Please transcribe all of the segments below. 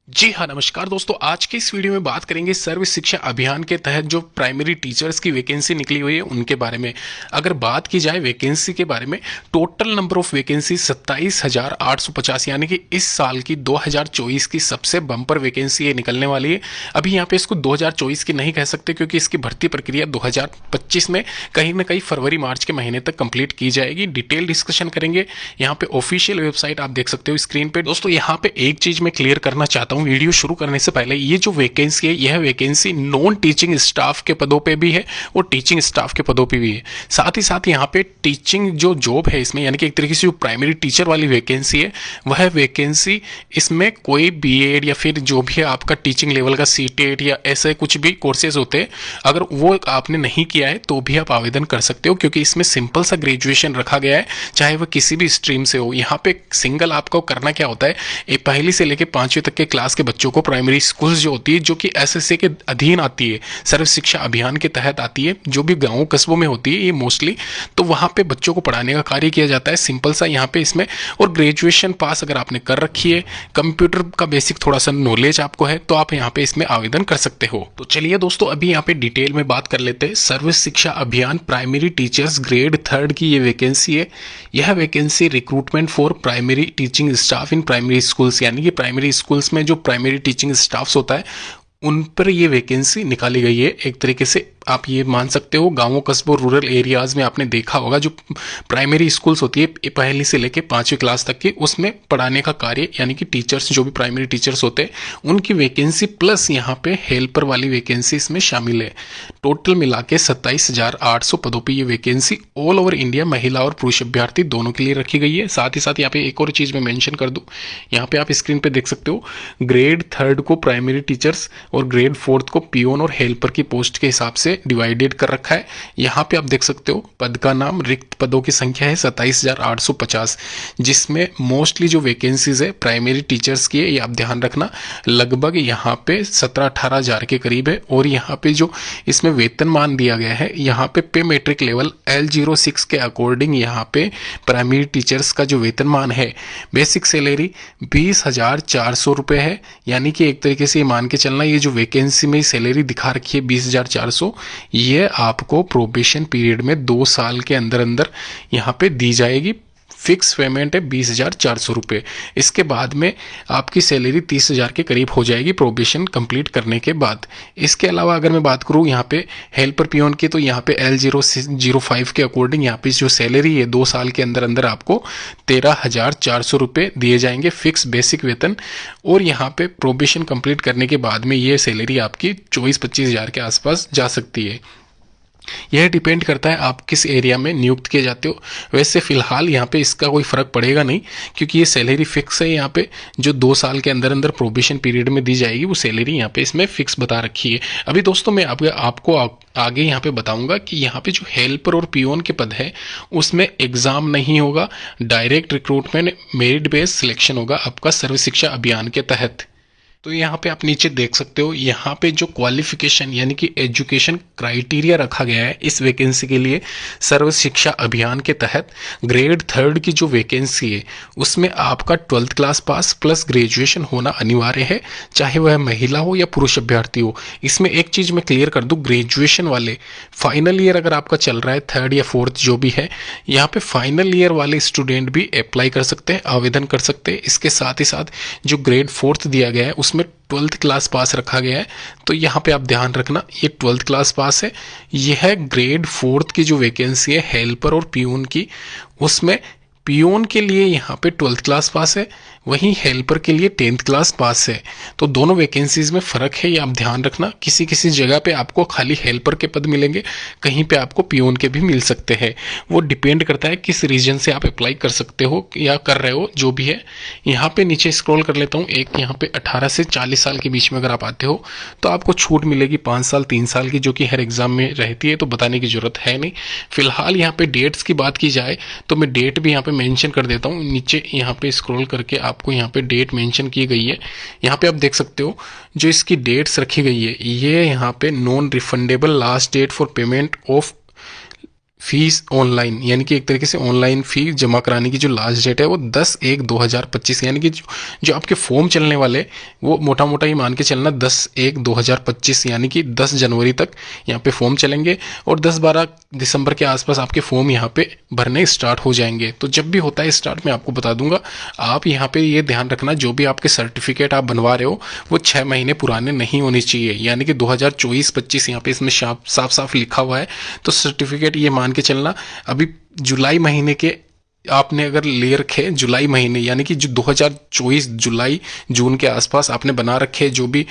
जी हाँ, नमस्कार दोस्तों। आज के इस वीडियो में बात करेंगे सर्व शिक्षा अभियान के तहत जो प्राइमरी टीचर्स की वैकेंसी निकली हुई है उनके बारे में। अगर बात की जाए वैकेंसी के बारे में, टोटल नंबर ऑफ वैकेंसी 27,850 यानी कि इस साल की 2024 की सबसे बम्पर वैकेंसी ये निकलने वाली है। अभी यहाँ पे इसको 2024 की नहीं कह सकते क्योंकि इसकी भर्ती प्रक्रिया 2025 में कहीं ना कहीं फरवरी मार्च के महीने तक कंप्लीट की जाएगी। डिटेल डिस्कशन करेंगे। यहाँ पे ऑफिशियल वेबसाइट आप देख सकते हो स्क्रीन पे। दोस्तों यहाँ पे एक चीज मैं क्लियर करना चाहता हूं वीडियो शुरू करने से पहले, ये जो वैकेंसी है यह वैकेंसी नॉन टीचिंग स्टाफ के पदों पे भी है और टीचिंग स्टाफ के पदों पे भी है। साथ ही साथ यहाँ पे टीचिंग जो जॉब है इसमें, यानी कि एक तरीके से जो प्राइमरी टीचर वाली वैकेंसी है वह वैकेंसी, इसमें कोई बीएड या फिर जो भी है आपका टीचिंग लेवल का सीटेट या ऐसे कुछ भी कोर्सेज होते हैं, अगर वो आपने नहीं किया है तो भी आप आवेदन कर सकते हो क्योंकि इसमें सिंपल सा ग्रेजुएशन रखा गया है, चाहे वह किसी भी स्ट्रीम से हो। यहाँ पे सिंगल आपको करना क्या होता है, पहली से लेकर 5वीं तक के क्लास के बच्चों को प्राइमरी स्कूल्स जो होती है जो कि एसएससी के अधीन आती है, सर्व शिक्षा अभियान के तहत आती है, जो भी गांवों कस्बों में होती है ये मोस्टली, तो वहां पे बच्चों को पढ़ाने का कार्य किया जाता है। सिंपल सा यहाँ पे इसमें, और ग्रेजुएशन पास अगर आपने कर रखी है, कंप्यूटर का बेसिक थोड़ा सा नॉलेज आपको है, तो आप यहाँ पे इसमें आवेदन कर सकते हो। तो चलिए दोस्तों अभी यहाँ पे डिटेल में बात कर लेते हैं। सर्व शिक्षा अभियान प्राइमरी टीचर्स ग्रेड 3 की ये वैकेंसी है। यह vacancy recruitment for primary teaching staff in primary schools, यानी कि प्राइमरी स्कूल्स में जो प्राइमरी टीचिंग स्टाफ्स होता है उन पर ये वैकेंसी निकाली गई है। एक तरीके से आप ये मान सकते हो, गांवों कस्बों रूरल एरियाज में आपने देखा होगा जो प्राइमरी स्कूल्स होती है पहली से लेकर 5वीं क्लास तक की, उसमें पढ़ाने का कार्य, यानी कि टीचर्स जो भी प्राइमरी टीचर्स होते हैं उनकी वैकेंसी प्लस यहाँ पे हेल्पर वाली वैकेंसी इसमें शामिल है। टोटल मिला के 27,800 पदों पर यह वैकेंसी ऑल ओवर इंडिया महिला और पुरुष अभ्यर्थी दोनों के लिए रखी गई है। साथ ही साथ यहाँ पे एक और चीज मैं मेंशन कर दूं, यहाँ पे आप स्क्रीन पे देख सकते हो ग्रेड 3 को प्राइमरी टीचर्स और ग्रेड 4 को पियोन और हेल्पर की पोस्ट के हिसाब से डिवाइडेड कर रखा है। यहाँ पे आप देख सकते हो पद का नाम, रिक्त पदों की संख्या है 27,850, जिसमें मोस्टली जो वैकेंसीज है प्राइमरी टीचर्स की है, ये आप ध्यान रखना, लगभग यहाँ पे 17-18 हजार के करीब है। और यहाँ पे जो इसमें वेतनमान दिया गया है, यहाँ पे मेट्रिक लेवल L06 के अकॉर्डिंग यहाँ पे प्राइमरी टीचर्स का जो वेतनमान है, बेसिक सैलरी 20,400 रुपये है। यानी कि एक तरीके से ये मान के चलना, ये जो वैकेंसी में सैलरी दिखा रखी है 20,400, ये आपको प्रोबेशन पीरियड में 2 साल के अंदर अंदर यहाँ पे दी जाएगी। फिक्स पेमेंट है 20,400 रुपये। इसके बाद में आपकी सैलरी 30,000 के करीब हो जाएगी प्रोबेशन कंप्लीट करने के बाद। इसके अलावा अगर मैं बात करूँ यहाँ पे हेल्पर पियोन की, तो यहाँ पे L005 के अकॉर्डिंग यहाँ पे जो सैलरी है 2 साल के अंदर अंदर आपको 13,400 रुपये दिए जाएंगे फिक्स बेसिक वेतन। और यहाँ पे प्रोबेशन कंप्लीट करने के बाद में ये सैलरी आपकी 24-25 हज़ार के आसपास जा सकती है। यह डिपेंड करता है आप किस एरिया में नियुक्त किए जाते हो। वैसे फिलहाल यहाँ पे इसका कोई फर्क पड़ेगा नहीं क्योंकि ये सैलरी फिक्स है। यहाँ पे जो 2 साल के अंदर अंदर प्रोबेशन पीरियड में दी जाएगी वो सैलरी यहाँ पे इसमें फिक्स बता रखी है। अभी दोस्तों मैं आपको आगे यहाँ पे बताऊंगा कि यहाँ पे जो हेल्पर और पियोन के पद है उसमें एग्जाम नहीं होगा, direct recruitment merit based selection होगा आपका सर्व शिक्षा अभियान के तहत। तो यहाँ पे आप नीचे देख सकते हो, यहाँ पे जो क्वालिफिकेशन यानी कि एजुकेशन क्राइटेरिया रखा गया है इस वैकेंसी के लिए सर्व शिक्षा अभियान के तहत, ग्रेड 3 की जो वैकेंसी है उसमें आपका 12th class pass plus graduation होना अनिवार्य है, चाहे वह महिला हो या पुरुष अभ्यर्थी हो। इसमें एक चीज मैं क्लियर कर दूं, ग्रेजुएशन वाले फाइनल ईयर अगर आपका चल रहा है 3rd या 4th जो भी है, यहाँ पे फाइनल ईयर वाले स्टूडेंट भी अप्लाई कर सकते हैं, आवेदन कर सकते हैं। इसके साथ ही साथ जो ग्रेड 4th दिया गया है उसमें 12th क्लास पास रखा गया है, तो यहाँ पे आप ध्यान रखना ये 12th क्लास पास है। यह ग्रेड 4th की जो वैकेंसी है हेल्पर और पियून की, उसमें पियून के लिए यहाँ पे 12th क्लास पास है, वहीं हेल्पर के लिए 10th क्लास पास है। तो दोनों वैकेंसीज में फर्क है, ये आप ध्यान रखना। किसी किसी जगह पे आपको खाली हेल्पर के पद मिलेंगे, कहीं पे आपको पियून के भी मिल सकते हैं। वो डिपेंड करता है किस रीजन से आप अप्लाई कर सकते हो या कर रहे हो जो भी है। यहाँ पे नीचे स्क्रॉल कर लेता हूँ, एक यहाँ पे 18 से 40 साल के बीच में अगर आप आते हो तो आपको छूट मिलेगी 5 साल 3 साल की, जो कि हर एग्जाम में रहती है, तो बताने की जरूरत है नहीं। फिलहाल यहाँ पे डेट्स की बात की जाए तो मैं डेट भी यहाँ पे मेंशन कर देता हूँ। नीचे यहाँ पे स्क्रॉल करके आपको यहाँ पे डेट मेंशन की गई है, यहाँ पे आप देख सकते हो जो इसकी डेट्स रखी गई है, ये यहाँ पे non refundable last date for payment of fees online, यानी कि एक तरीके से ऑनलाइन फी जमा कराने की जो लास्ट डेट है वो 10/1/2025, यानी कि जो आपके फॉर्म चलने वाले वो मोटा मोटा ही मान के चलना 10/1/2025, यानी कि 10 जनवरी तक यहाँ पे फॉर्म चलेंगे और 10-12 दिसंबर के आसपास आपके फॉर्म यहाँ पे भरने स्टार्ट हो जाएंगे। तो जब भी होता है स्टार्ट मैं आपको बता दूंगा। आप यहाँ पे ये ध्यान रखना, जो भी आपके सर्टिफिकेट आप बनवा रहे हो वो 6 महीने पुराने नहीं होने चाहिए, यानी कि 2024-25 यहाँ पे इसमें साफ साफ लिखा हुआ है। तो सर्टिफिकेट ये मान के चलना अभी जुलाई महीने के आपने अगर ले रखे जुलाई महीने, यानी कि जो 2024 जुलाई जून के आसपास आपने बना रखे जो भी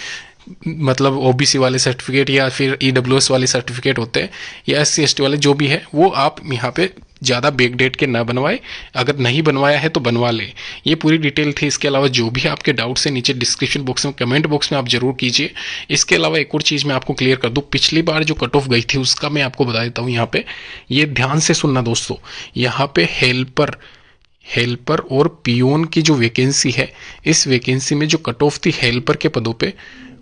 मतलब ओबीसी वाले सर्टिफिकेट या फिर ईडब्ल्यूएस वाले सर्टिफिकेट होते हैं या SC ST वाले जो भी है, वो आप यहाँ पे ज़्यादा बैक डेट के ना बनवाए। अगर नहीं बनवाया है तो बनवा ले। ये पूरी डिटेल थी। इसके अलावा जो भी आपके डाउट्स हैं नीचे डिस्क्रिप्शन बॉक्स में कमेंट बॉक्स में आप जरूर कीजिए। इसके अलावा एक और चीज़ मैं आपको क्लियर कर दूँ, पिछली बार जो कट ऑफ गई थी उसका मैं आपको बता देता हूँ। यहाँ पे ये ध्यान से सुनना दोस्तों, यहाँ पे हेल्पर और पियोन की जो वैकेंसी है, इस वैकेंसी में जो कट ऑफ थी हेल्पर के पदों पे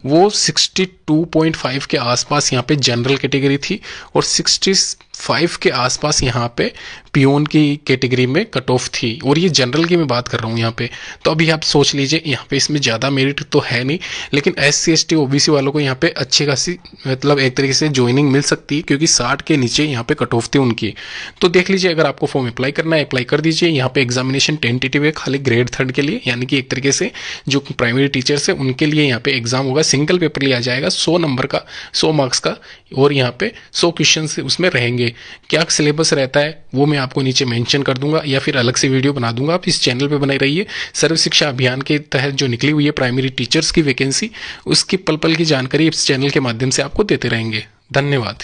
वो 62.5 के आसपास यहाँ पे जनरल कैटेगरी थी और 65 के आसपास यहाँ पे पियोन की कैटेगरी में कट ऑफ थी। और ये जनरल की मैं बात कर रहा हूँ यहाँ पे। तो अभी आप सोच लीजिए यहाँ पे इसमें ज़्यादा मेरिट तो है नहीं, लेकिन SC ST OBC वालों को यहाँ पे अच्छी खासी मतलब एक तरीके से ज्वाइनिंग मिल सकती है, क्योंकि 60 के नीचे यहाँ पे कट ऑफ थी उनकी। तो देख लीजिए, अगर आपको फॉर्म अप्लाई करना है अप्लाई कर दीजिए। यहाँ पे एग्जामिनेशन टेंटेटिव है खाली ग्रेड 3 के लिए, यानी कि एक तरीके से जो प्राइमरी टीचर्स है उनके लिए यहाँ पे एग्जाम होगा। सिंगल पेपर लिया जाएगा 100 नंबर का, 100 मार्क्स का, और यहाँ पे 100 क्वेश्चन उसमें रहेंगे। क्या सिलेबस रहता है वो मैं आपको नीचे मेंशन कर दूंगा या फिर अलग से वीडियो बना दूंगा। आप इस चैनल पे बनाई रहिए। सर्व शिक्षा अभियान के तहत जो निकली हुई है प्राइमरी टीचर्स की वैकेंसी, उसकी पल पल की जानकारी इस चैनल के माध्यम से आपको देते रहेंगे। धन्यवाद।